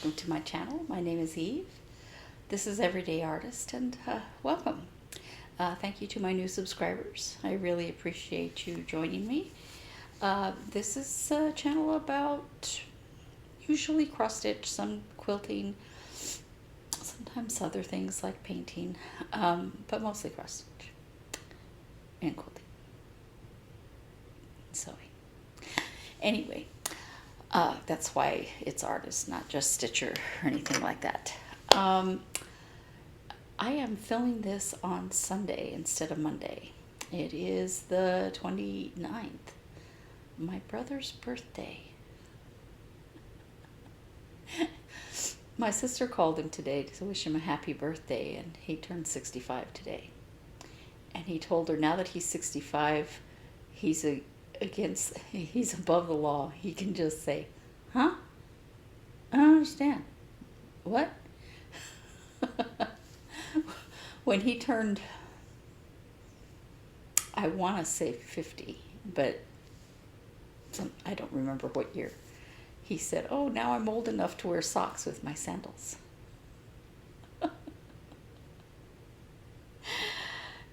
welcome to my channel. My name is Eve. This is Everyday Artist, and welcome. Thank you to my new subscribers. I really appreciate you joining me. This is a channel about usually cross-stitch, some quilting, sometimes other things like painting, but mostly cross-stitch and quilting, sewing. Anyway, that's why it's artist, not just stitcher or anything like that. I am filming this on Sunday instead of Monday. It is the 29th, my brother's birthday. My sister called him today to wish him a happy birthday, and he turned 65 today. And he told her now that he's 65, he's above the law. He can just say, "Huh? I don't understand. What?" When he turned, I want to say 50, but I don't remember what year, he said, "Oh, now I'm old enough to wear socks with my sandals."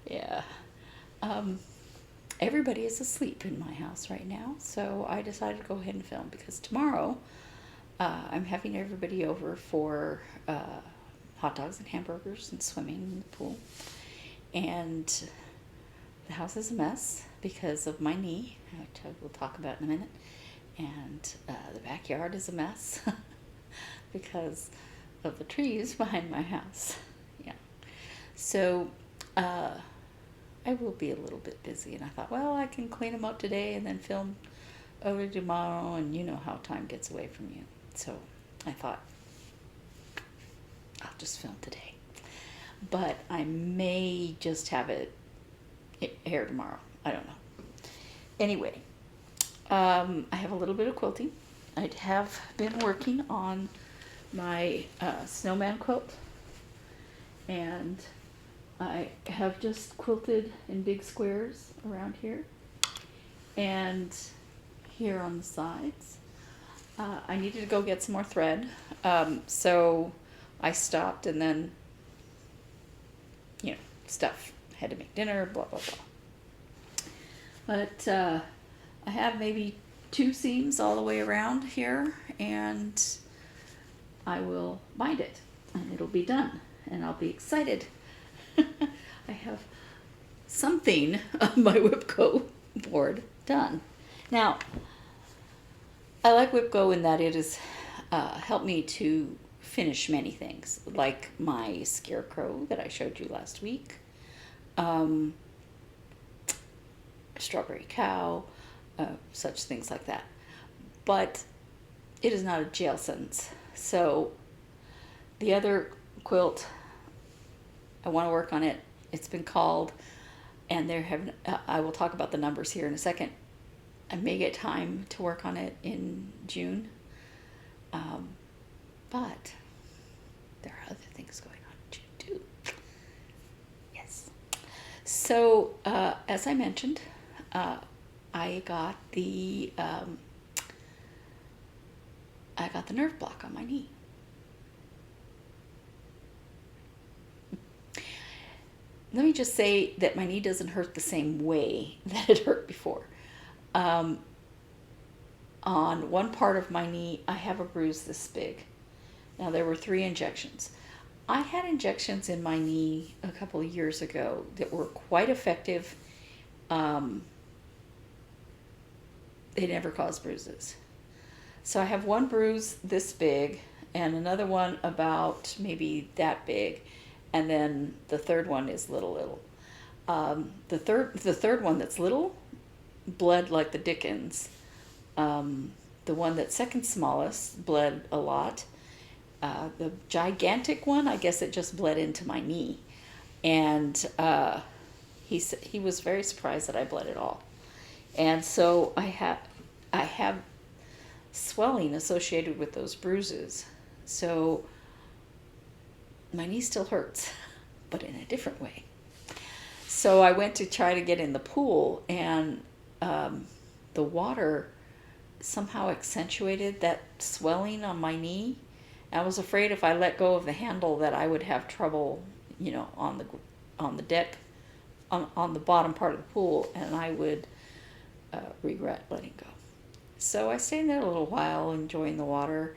Yeah. Everybody is asleep in my house right now, so I decided to go ahead and film because tomorrow I'm having everybody over for hot dogs and hamburgers and swimming in the pool. And the house is a mess because of my knee, which I will talk about in a minute. And the backyard is a mess because of the trees behind my house. Yeah. So I will be a little bit busy, and I thought, well, I can clean them up today and then film over tomorrow, and you know how time gets away from you. So I thought, I'll just film today. But I may just have it air tomorrow. I don't know. Anyway, I have a little bit of quilting. I have been working on my Snowman Quilt, and I have just quilted in big squares around here and here on the sides. I needed to go get some more thread, so I stopped, and then, stuff. Had to make dinner, blah, blah, blah. But I have maybe 2 seams all the way around here, and I will bind it, and it'll be done, and I'll be excited. I have something on my WIPGO board done. Now, I like WIPGO in that it has helped me to finish many things, like my scarecrow that I showed you last week, strawberry cow, such things like that. But it is not a jail sentence. So the other quilt, I want to work on it. It's been called, and I will talk about the numbers here in a second. I may get time to work on it in June, but there are other things going on in June too. Yes. So as I mentioned, I got the nerve block on my knee. Let me just say that my knee doesn't hurt the same way that it hurt before. On one part of my knee, I have a bruise this big. Now, there were 3 injections. I had injections in my knee a couple of years ago that were quite effective. They never caused bruises. So I have one bruise this big and another one about maybe that big. And then the third one is little. The third one that's little bled like the dickens. The one that's second smallest bled a lot. The gigantic one, I guess it just bled into my knee. And he was very surprised that I bled at all. And so I have swelling associated with those bruises. So my knee still hurts, but in a different way. So I went to try to get in the pool, and the water somehow accentuated that swelling on my knee, I was afraid if I let go of the handle that I would have trouble, you know, on the deck, on the bottom part of the pool, and I would regret letting go. So I stayed there a little while, enjoying the water.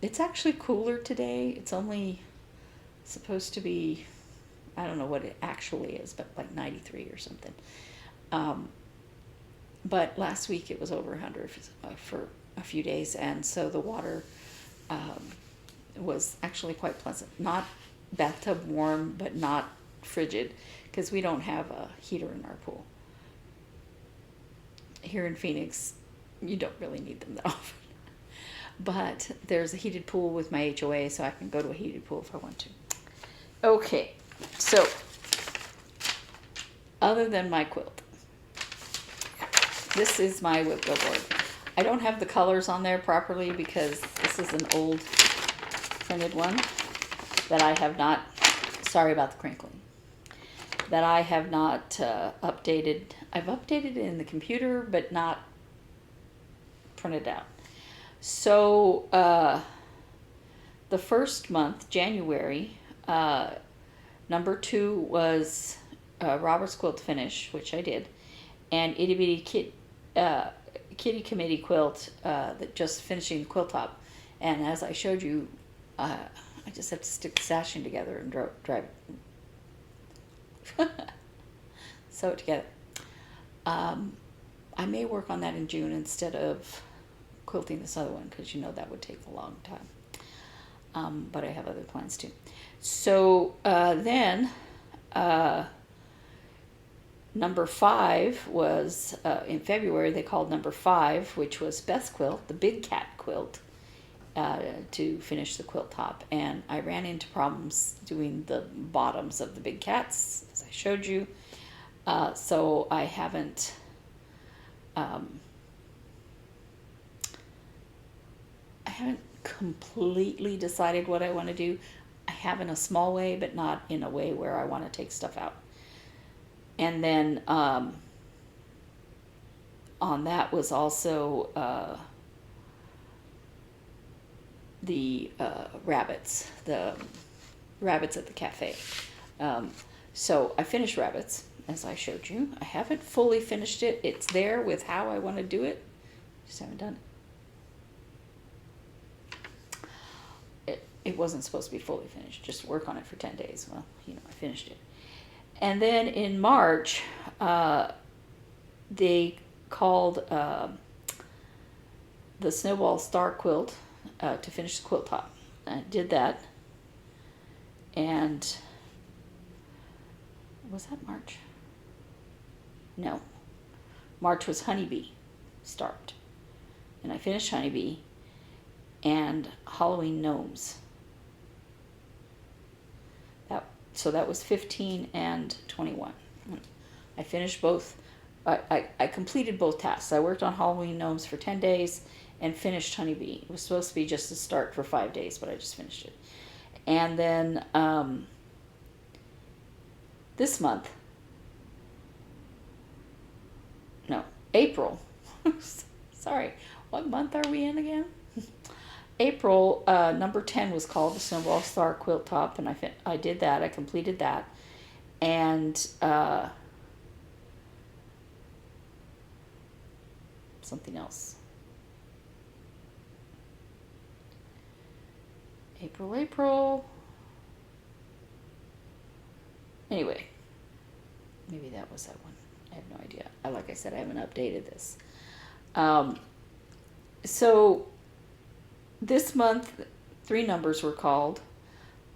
It's actually cooler today. It's only supposed to be, I don't know what it actually is, but like 93 or something. But last week it was over 100 for a few days, and so the water was actually quite pleasant. Not bathtub warm, but not frigid, because we don't have a heater in our pool. Here in Phoenix, you don't really need them that often. But there's a heated pool with my HOA, so I can go to a heated pool if I want to. Okay, so other than my quilt, this is my WIPGO board. I don't have the colors on there properly because this is an old printed one that I have not, sorry about the crinkling, that I have not updated. I've updated it in the computer, but not printed out. So the first month, January, number 2 was Robert's Quilt Finish, which I did, and Itty Bitty Kitty Committee Quilt, that just finishing the quilt top. And as I showed you, I just have to stick the sashing together and drive it. Sew it together. I may work on that in June instead of quilting this other one, because you know that would take a long time. But I have other plans too. So then number 5 was in February. They called number 5, which was Beth's quilt, the big cat quilt, to finish the quilt top. And I ran into problems doing the bottoms of the big cats, as I showed you. So I haven't completely decided what I want to do. I have in a small way, but not in a way where I want to take stuff out. And then on that was also the rabbits at the cafe. So I finished rabbits, as I showed you. I haven't fully finished it. It's there with how I want to do it. Just haven't done it. It wasn't supposed to be fully finished, just work on it for 10 days. Well, you know, I finished it. And then in March, they called the Snowball Star Quilt to finish the quilt top. I did that. And was that March? No. March was Honeybee Start. And I finished Honeybee and Halloween Gnomes. So that was 15 and 21. I finished both. I completed both tasks. I worked on Halloween Gnomes for 10 days and finished Honeybee. It was supposed to be just a start for 5 days, but I just finished it. And then this month, no, April. Sorry, what month are we in again? April, number 10 was called the Snowball Star Quilt Top, and I did that. I completed that. And something else. April. Anyway, maybe that was that one. I have no idea. Like I said, I haven't updated this. So this month, 3 numbers were called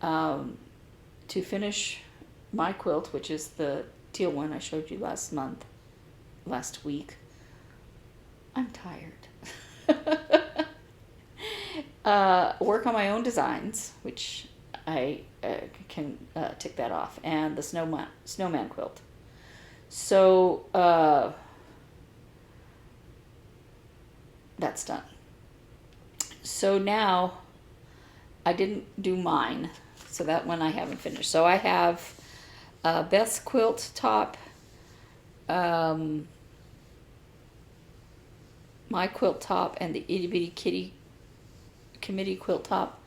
to finish my quilt, which is the teal one I showed you last week. I'm tired. Work on my own designs, which I can tick that off, and the Snowman Quilt. So that's done. So now I didn't do mine, so that one I haven't finished. So I have Beth's quilt top, my quilt top, and the Itty Bitty Kitty Committee quilt top.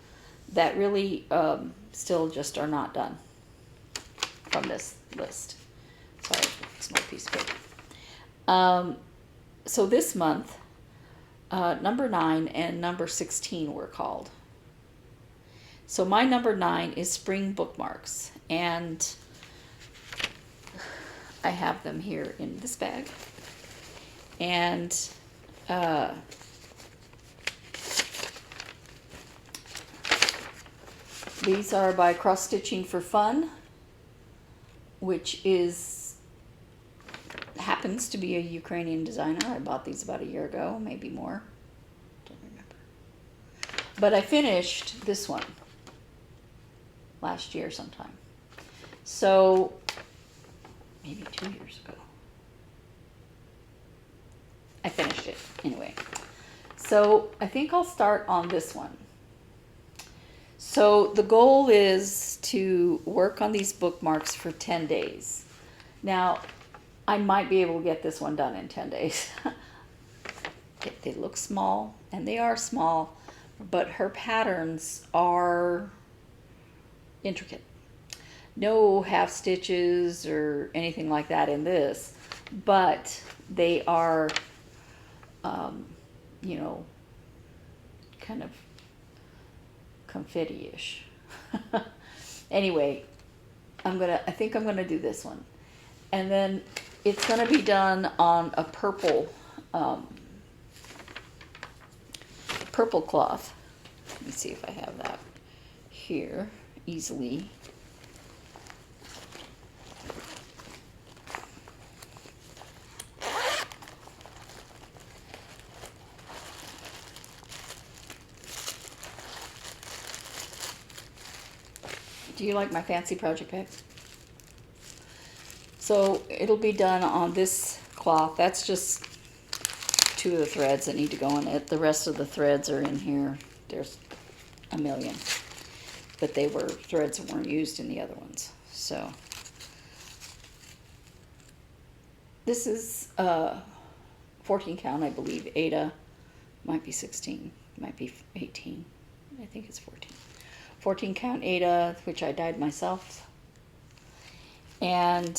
that really still just are not done from this list. Sorry, small piece of paper. So this month, number 9 and number 16 were called. So my number 9 is Spring Bookmarks, and I have them here in this bag. And these are by Cross-Stitching for Fun, which happens to be a Ukrainian designer. I bought these about a year ago, maybe more. Don't remember. But I finished this one last year sometime. So maybe 2 years ago. I finished it anyway. So I think I'll start on this one. So the goal is to work on these bookmarks for 10 days. Now, I might be able to get this one done in 10 days. They look small, and they are small, but her patterns are intricate. No half stitches or anything like that in this, but they are, you know, kind of confetti-ish. Anyway, I think I'm gonna do this one, and then it's gonna be done on a purple cloth. Let me see if I have that here easily. Do you like my fancy project bag? So it'll be done on this cloth. That's just 2 of the threads that need to go in it. The rest of the threads are in here. There's a million. But they were threads that weren't used in the other ones. So this is 14 count, I believe. Ada might be 16, might be 18. I think it's 14. 14 count Ada, which I dyed myself. And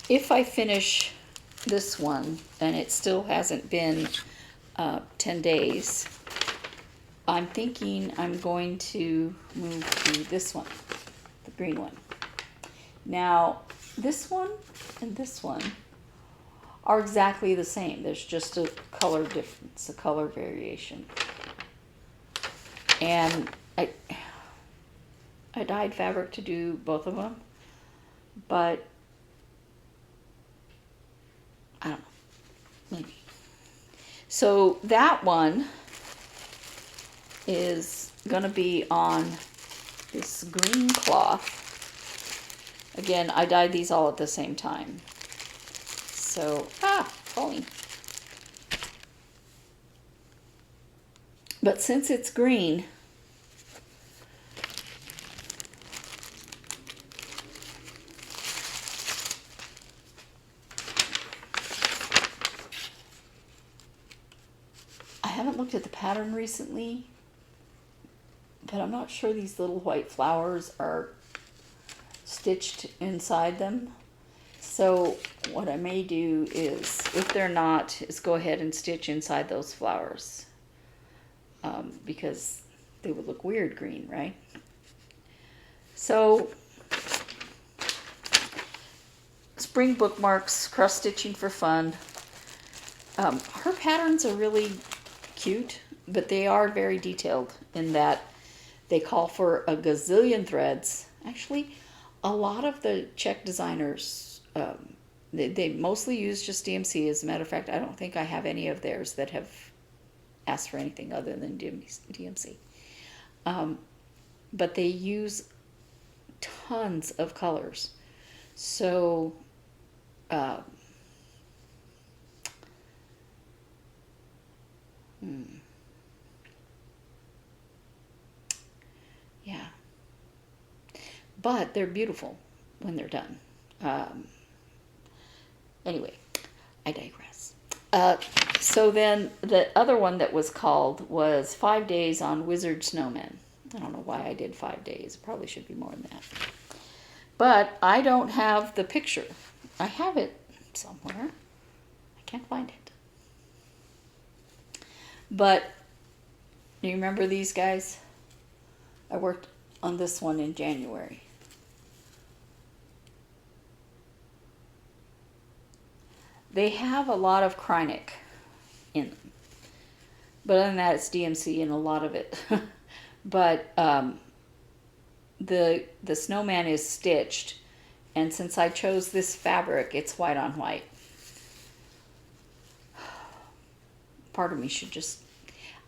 if I finish this one and it still hasn't been 10 days, I'm thinking I'm going to move to this one, the green one. Now, this one and this one are exactly the same. There's just a color difference, a color variation. And I dyed fabric to do both of them, but I don't know, maybe. So that one is going to be on this green cloth. Again, I dyed these all at the same time. So, falling. But since it's green, I haven't looked at the pattern recently, but I'm not sure these little white flowers are stitched inside them. So what I may do is, if they're not, is go ahead and stitch inside those flowers. Because they would look weird green, right? So, Spring Bookmarks, Cross-Stitching for Fun. Her patterns are really cute, but they are very detailed in that they call for a gazillion threads. Actually, a lot of the Czech designers, they mostly use just DMC. As a matter of fact, I don't think I have any of theirs that have asked for anything other than DMC. But they use tons of colors. So yeah. But they're beautiful when they're done. Anyway, I digress. So then the other one that was called was 5 Days on Wizard Snowmen. I don't know why I did 5 days. Probably should be more than that. But I don't have the picture. I have it somewhere. I can't find it. But do you remember these guys? I worked on this one in January. They have a lot of Krynic in them. But other than that, it's DMC in a lot of it. But the snowman is stitched, and since I chose this fabric, it's white on white. Part of me should just,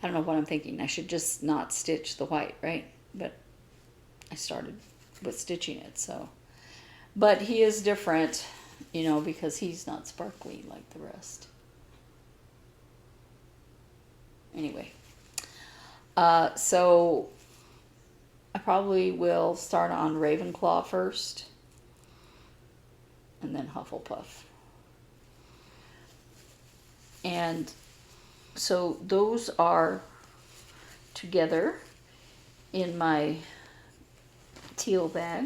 I don't know what I'm thinking, I should just not stitch the white, right? But I started with stitching it, so. But he is different, you know, because he's not sparkly like the rest. Anyway, so I probably will start on Ravenclaw first, and then Hufflepuff. And so those are together in my teal bag.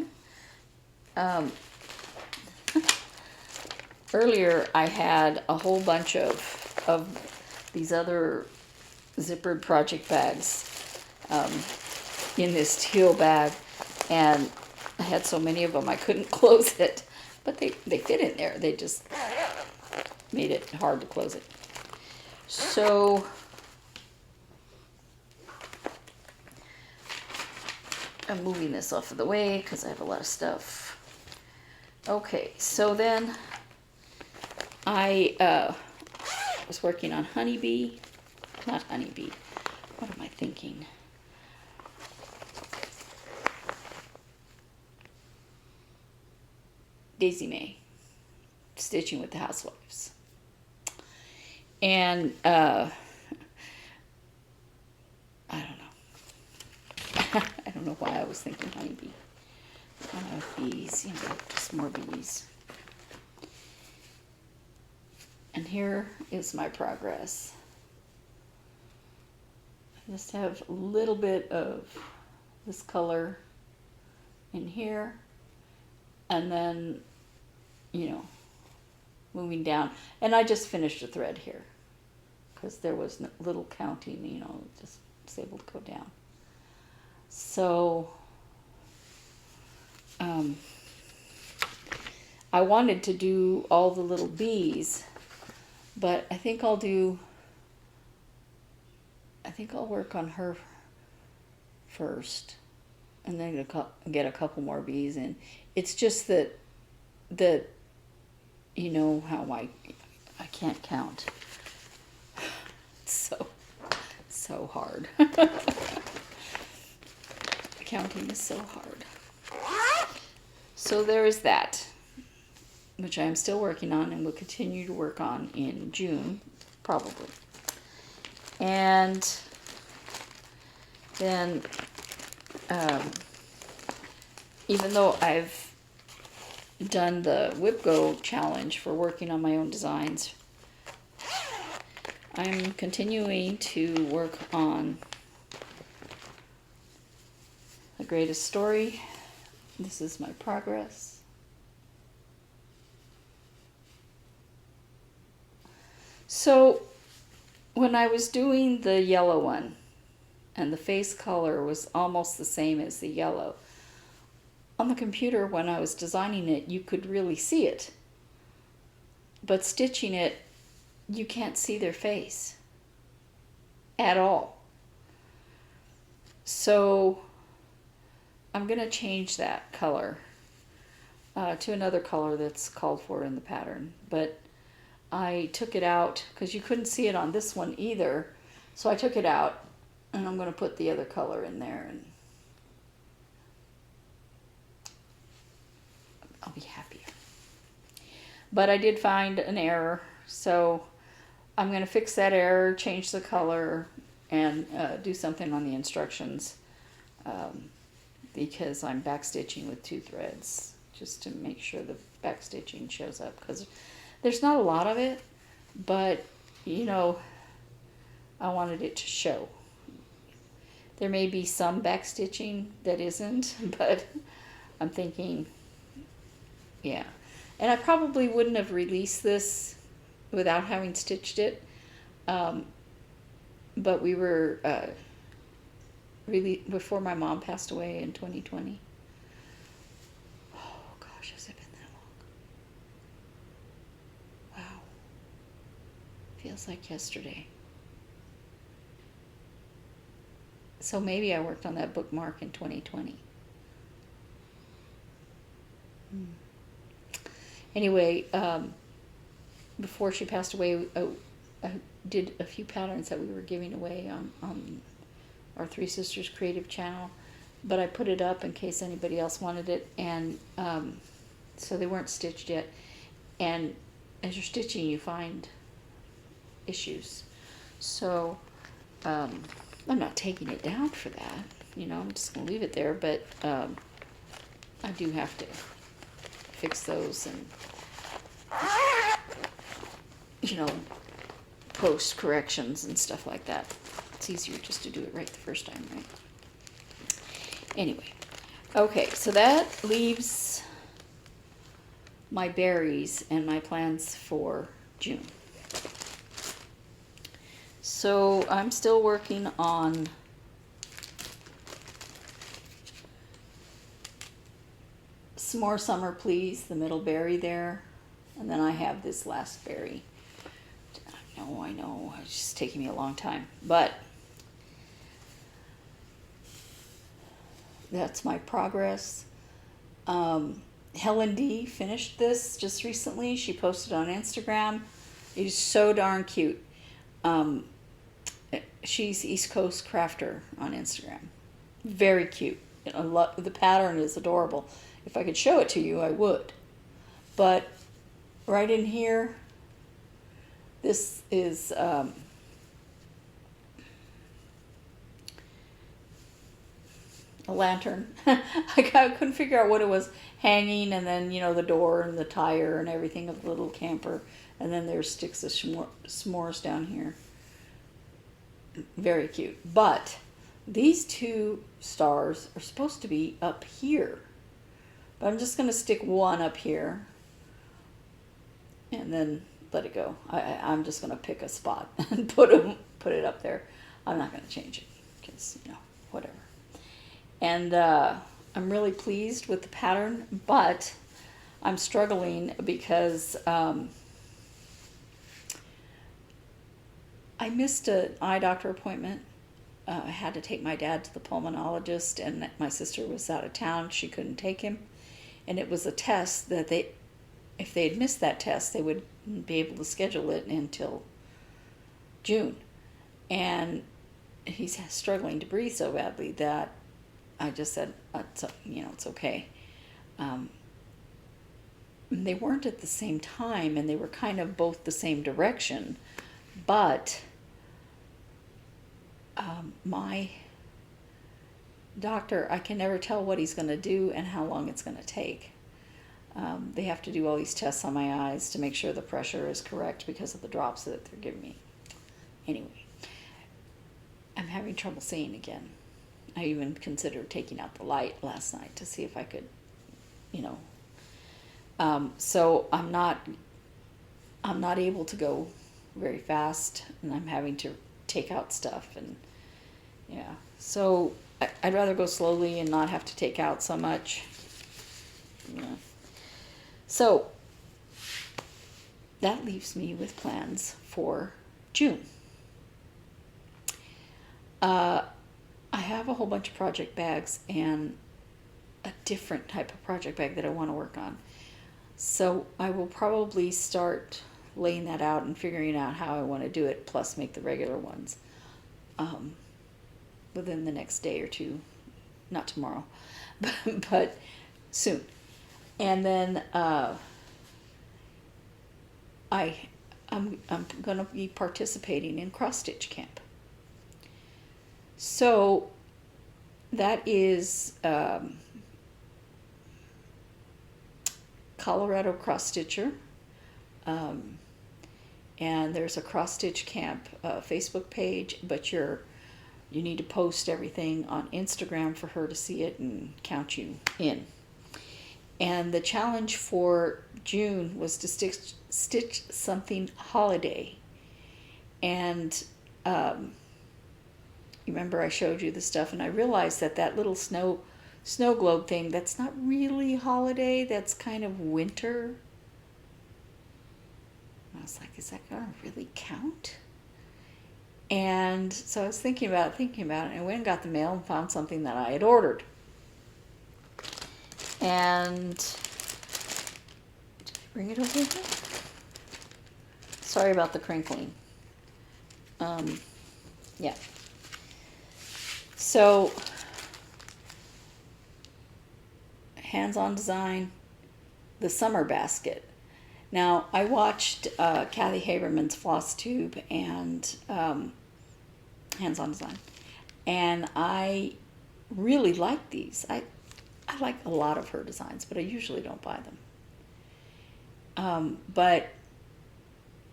Earlier I had a whole bunch of these other zippered project bags in this teal bag, and I had so many of them I couldn't close it, but they fit in there. They just made it hard to close it. So I'm moving this off of the way because I have a lot of stuff. Okay, so then I was working on Honeybee. Not Honeybee. What am I thinking? Daisy May. Stitching with the Housewives. And I don't know. I don't know why I was thinking Honeybee. Bees, you know, just more bees. And here is my progress. I just have a little bit of this color in here, and then, you know, moving down. And I just finished a thread here because there was little counting, you know, just was able to go down. So I wanted to do all the little bees, but I think I'll work on her first, and then get a couple more bees in. It's just that you know how I can't count. It's so hard. Counting is so hard. So there is that, which I'm still working on and will continue to work on in June, probably. And then, even though I've done the WIPGO challenge for working on my own designs, I'm continuing to work on The Greatest Story. This is my progress. So when I was doing the yellow one, and the face color was almost the same as the yellow, on the computer when I was designing it, you could really see it. But stitching it, you can't see their face at all. So I'm going to change that color to another color that's called for in the pattern. But I took it out because you couldn't see it on this one either. So I took it out, and I'm going to put the other color in there, and I'll be happier. But I did find an error, so I'm going to fix that error, change the color, and do something on the instructions, because I'm backstitching with 2 threads, just to make sure the backstitching shows up, because there's not a lot of it, but you know, I wanted it to show. There may be some backstitching that isn't, but I'm thinking, yeah. And I probably wouldn't have released this without having stitched it. But we were really before my mom passed away in 2020. Oh gosh, has it been that long? Wow. Feels like yesterday. So maybe I worked on that bookmark in 2020. Anyway, before she passed away, I did a few patterns that we were giving away on our Three Sisters Creative channel, but I put it up in case anybody else wanted it, and so they weren't stitched yet. And as you're stitching, you find issues. So I'm not taking it down for that, you know, I'm just going to leave it there, but I do have to fix those and, you know, post corrections and stuff like that. It's easier just to do it right the first time, right? Anyway, okay, so that leaves my berries and my plans for June. So I'm still working on some more Summer Please, the middle berry there, and then I have this last berry. I know, it's just taking me a long time, but that's my progress. Helen D finished this just recently. She posted on Instagram. It is so darn cute. She's East Coast Crafter on Instagram. Very cute. The pattern is adorable. If I could show it to you, I would. But right in here, this is a lantern. I couldn't figure out what it was hanging, and then, you know, the door and the tire and everything of the little camper. And then there's sticks of s'mores down here. Very cute. But these two stars are supposed to be up here. But I'm just going to stick one up here and then let it go. I'm just going to pick a spot and put it up there. I'm not going to change it because, you know, whatever. And I'm really pleased with the pattern, but I'm struggling because I missed an eye doctor appointment. I had to take my dad to the pulmonologist, and my sister was out of town. She couldn't take him. And it was a test that if they had missed that test, they wouldn't be able to schedule it until June. And he's struggling to breathe so badly that I just said, it's okay. They weren't at the same time, and they were kind of both the same direction, but my doctor, I can never tell what he's going to do and how long it's going to take. They have to do all these tests on my eyes to make sure the pressure is correct because of the drops that they're giving me. Anyway, I'm having trouble seeing again. I even considered taking out the light last night to see if I could, so I'm not able to go very fast, and I'm having to take out stuff, and yeah. So I'd rather go slowly and not have to take out so much. Yeah. So that leaves me with plans for June. I have a whole bunch of project bags and a different type of project bag that I want to work on. So I will probably start laying that out and figuring out how I want to do it, plus make the regular ones within the next day or two. Not tomorrow, but soon. And then I'm going to be participating in Crossstitch Camp. So that is Colorado cross stitcher, and there's a Crossstitch Camp Facebook page, but you need to post everything on Instagram for her to see it and count you in. And the challenge for June was to stitch something holiday. And you remember I showed you the stuff, and I realized that little snow globe thing, that's not really holiday, that's kind of winter. And I was like, is that gonna really count? And so I was thinking about it, and I went and got the mail and found something that I had ordered. And did I bring it over here? Sorry about the crinkling. Yeah. So, hands-on design, the summer basket. Now, I watched Kathy Haberman's Flosstube and hands-on design, and I really like these. I like a lot of her designs, but I usually don't buy them. But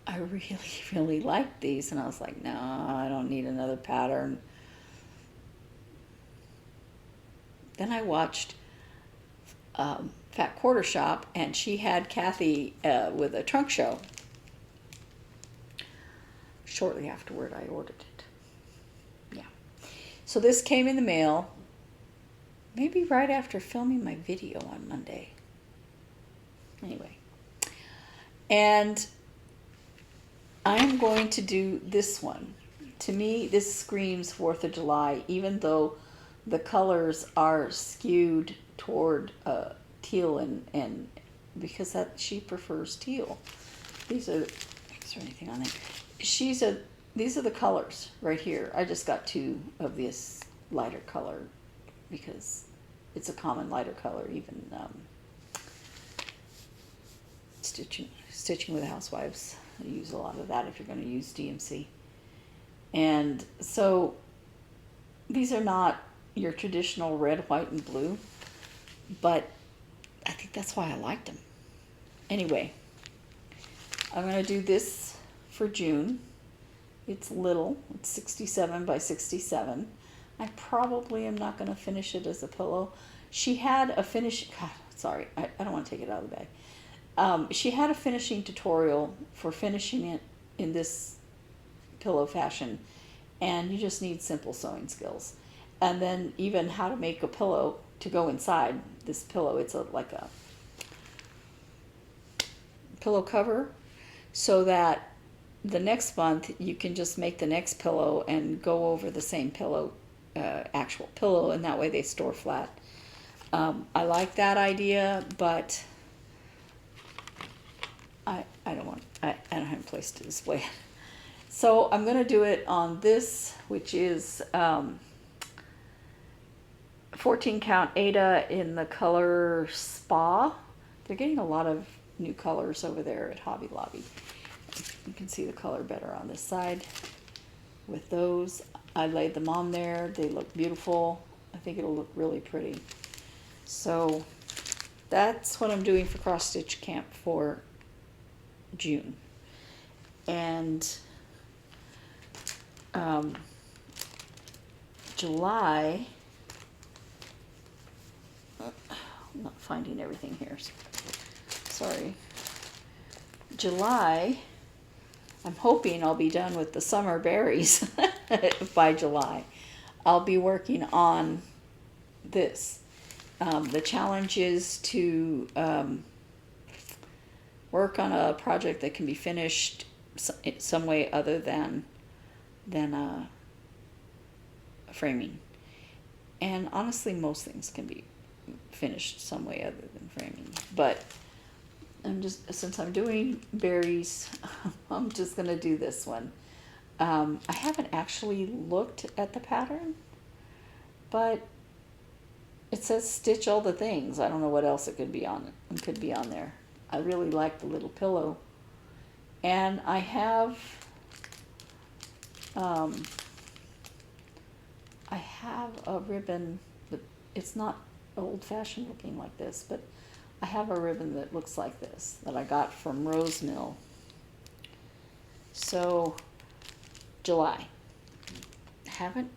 I really, really like these, and I was like, no, I don't need another pattern. Then I watched Fat Quarter Shop, and she had Kathy with a trunk show. Shortly afterward, I ordered it. Yeah. So this came in the mail, maybe right after filming my video on Monday. Anyway. And I am going to do this one. To me, this screams 4th of July, even though the colors are skewed toward teal, and because she prefers teal. Is there anything on there? These are the colors right here. I just got 2 of this lighter color because it's a common lighter color, even stitching with Housewives. I use a lot of that if you're going to use DMC. And so these are not your traditional red, white, and blue, but I think that's why I liked them. Anyway, I'm going to do this for June. It's little. It's 67 by 67. I probably am not going to finish it as a pillow. She had a finish... God, sorry, I don't want to take it out of the bag. She had a finishing tutorial for finishing it in this pillow fashion, and you just need simple sewing skills. And then even how to make a pillow to go inside this pillow. It's like a pillow cover, so that the next month you can just make the next pillow and go over the same pillow, actual pillow, and that way they store flat. I like that idea, but I don't have a place to display it. So I'm going to do it on this, which is 14 count Ada in the color Spa. They're getting a lot of new colors over there at Hobby Lobby. You can see the color better on this side with those. I laid them on there. They look beautiful. I think it'll look really pretty. So that's what I'm doing for Crossstitch Camp for June. And July, I'm not finding everything here. Sorry. July, I'm hoping I'll be done with the summer berries by July. I'll be working on this. The challenge is to work on a project that can be finished some way other than framing. And honestly, most things can be finished some way other than framing. But since I'm doing berries, I'm just going to do this one. I haven't actually looked at the pattern, but it says stitch all the things. I don't know what else it could be on there. I really like the little pillow. And I have a ribbon, but it's not old-fashioned looking like this, but I have a ribbon that looks like this that I got from Rose Mill. So, July. Haven't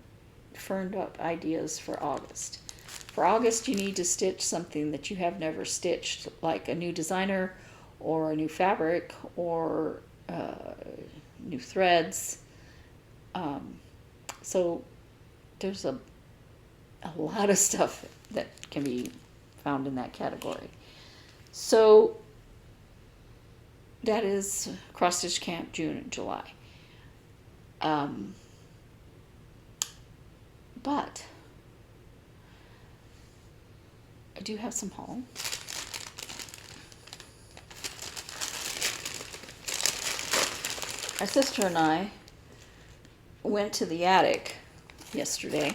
firmed up ideas for August. For August, you need to stitch something that you have never stitched, like a new designer or a new fabric or new threads. So there's a lot of stuff that can be found in that category. So that is Crossstitch Camp, June and July. But I do have some haul. My sister and I went to the attic yesterday,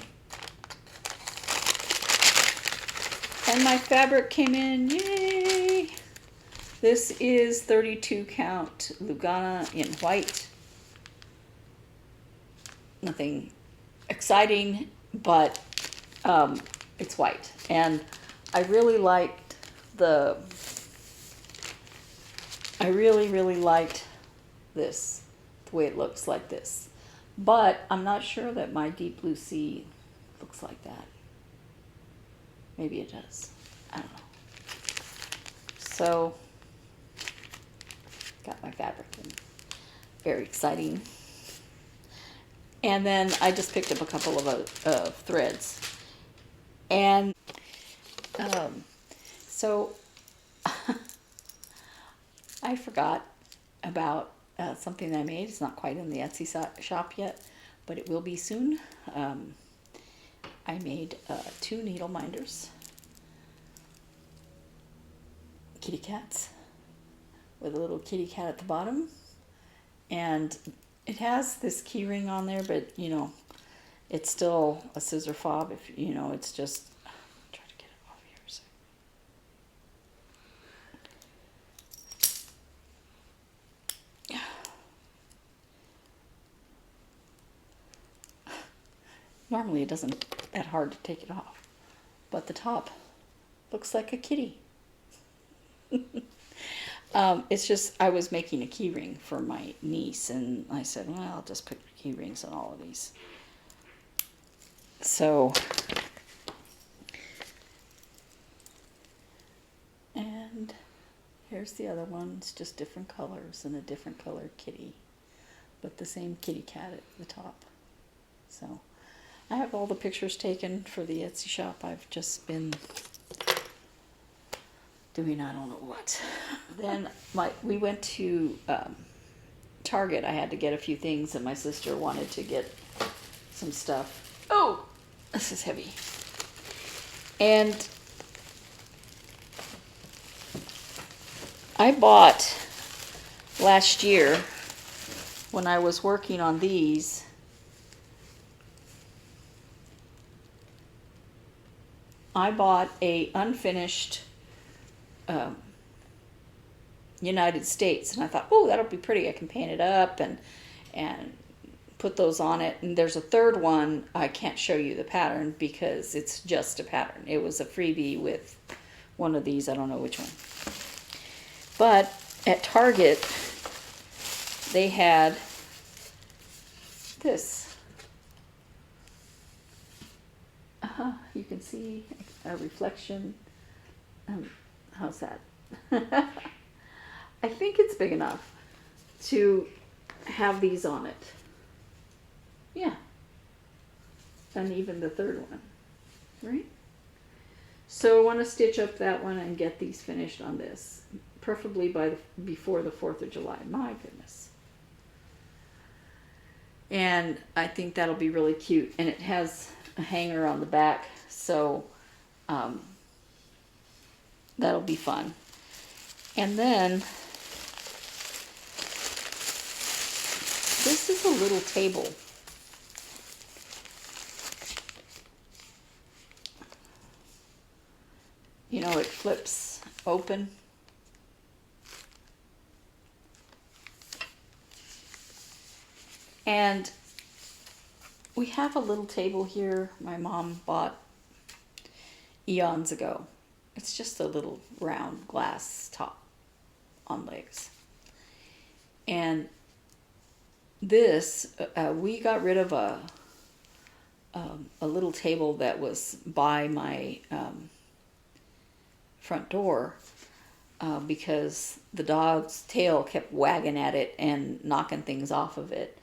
and my fabric came in. Yay! This is 32 count Lugana in white. Nothing exciting, but it's white, and I really liked I really liked this, the way it looks like this. But I'm not sure that my deep blue sea looks like that. Maybe it does. I don't know. So, got my fabric in. Very exciting. And then I just picked up a couple of threads. And so I forgot about something that I made. It's not quite in the Etsy shop yet, but it will be soon. I made 2 needle minders. Kitty cats with a little kitty cat at the bottom. And it has this key ring on there, but you know, it's still a scissor fob. If you know, it's just try to get it off here. So. Normally it doesn't that hard to take it off, but the top looks like a kitty. It's just, I was making a key ring for my niece, and I said, well, I'll just put key rings on all of these. So, and here's the other one. It's just different colors and a different colored kitty, but the same kitty cat at the top. So, I have all the pictures taken for the Etsy shop. I've just been doing I don't know what. Then we went to Target. I had to get a few things, and my sister wanted to get some stuff. Oh, this is heavy. And I bought last year, when I was working on these, I bought a unfinished United States, and I thought, oh, that'll be pretty. I can paint it up and put those on it. And there's a third one. I can't show you the pattern because it's just a pattern. It was a freebie with one of these. I don't know which one. But at Target, they had this. You can see a reflection. How's that? I think it's big enough to have these on it. Yeah. And even the third one. Right? So I want to stitch up that one and get these finished on this. Preferably before the 4th of July. My goodness. And I think that'll be really cute. And it has a hanger on the back. So that'll be fun. And then this is a little table. You know, it flips open. And we have a little table here my mom bought eons ago. It's just a little round glass top on legs. And this, we got rid of a little table that was by my front door because the dog's tail kept wagging at it and knocking things off of it.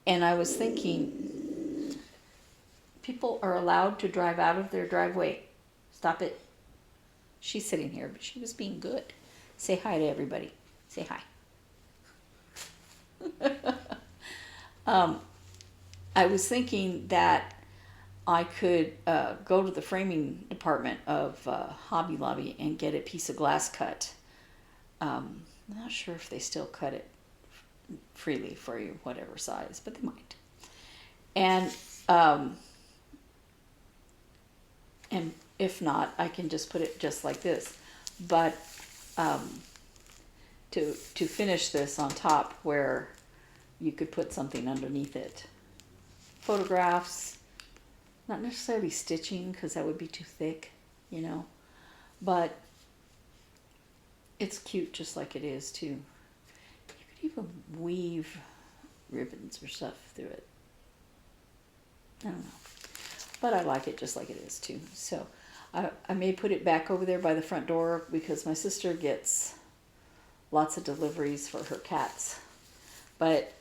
And I was thinking, people are allowed to drive out of their driveway. Stop it. She's sitting here, but she was being good. Say hi to everybody. Say hi. I was thinking that I could go to the framing department of Hobby Lobby and get a piece of glass cut. I'm not sure if they still cut it freely for you, whatever size, but they might. And if not, I can just put it just like this. But to finish this on top where you could put something underneath it. Photographs, not necessarily stitching because that would be too thick, you know, but it's cute just like it is too. You could even weave ribbons or stuff through it. I don't know, but I like it just like it is too. So I may put it back over there by the front door because my sister gets lots of deliveries for her cats, but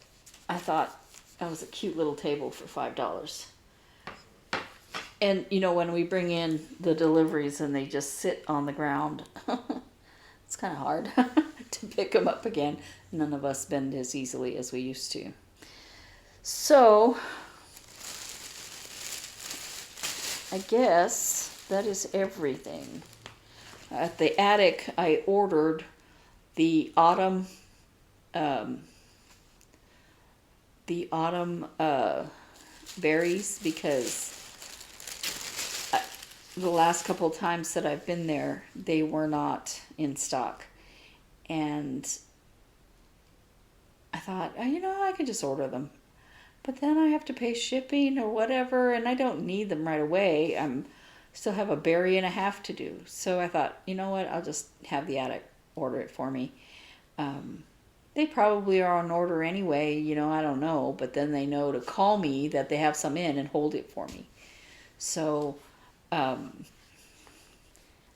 I thought that was a cute little table for $5. And, you know, when we bring in the deliveries and they just sit on the ground, it's kind of hard to pick them up again. None of us bend as easily as we used to. So, I guess that is everything. At the attic, I ordered the autumn berries because the last couple of times that I've been there, they were not in stock. And I thought, oh, you know, I could just order them. But then I have to pay shipping or whatever, and I don't need them right away. I'm still have a berry and a half to do. So I thought, you know what, I'll just have the attic order it for me. They probably are on order anyway, you know, I don't know. But then they know to call me that they have some in and hold it for me. So I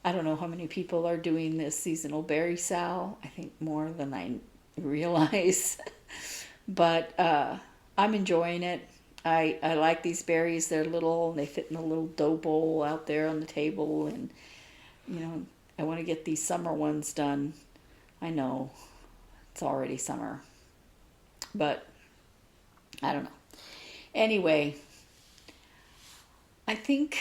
don't know how many people are doing this seasonal berry sale. I think more than I realize. But I'm enjoying it. I like these berries. They're little, and they fit in a little dough bowl out there on the table. And, you know, I want to get these summer ones done. I know it's already summer, but I don't know. Anyway, I think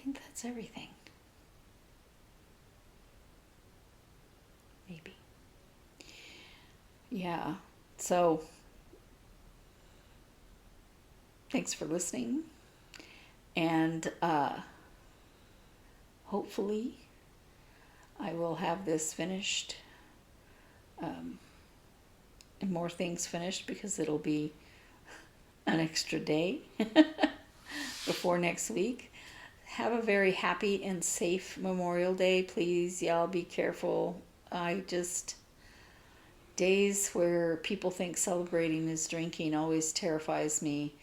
that's everything. Maybe. Yeah. So, thanks for listening. And hopefully I will have this finished and more things finished because it'll be an extra day before next week. Have a very happy and safe Memorial Day. Please, y'all be careful. Days where people think celebrating is drinking always terrifies me.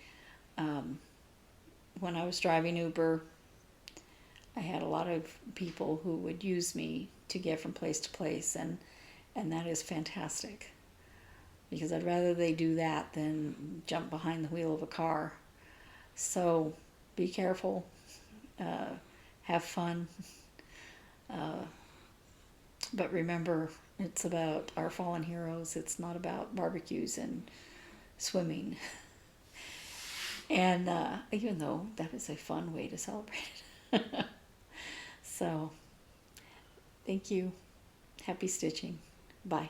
When I was driving Uber, I had a lot of people who would use me to get from place to place, and that is fantastic. Because I'd rather they do that than jump behind the wheel of a car. So be careful. Have fun. But remember, it's about our fallen heroes. It's not about barbecues and swimming. And even though that is a fun way to celebrate it. So, thank you. Happy stitching. Bye.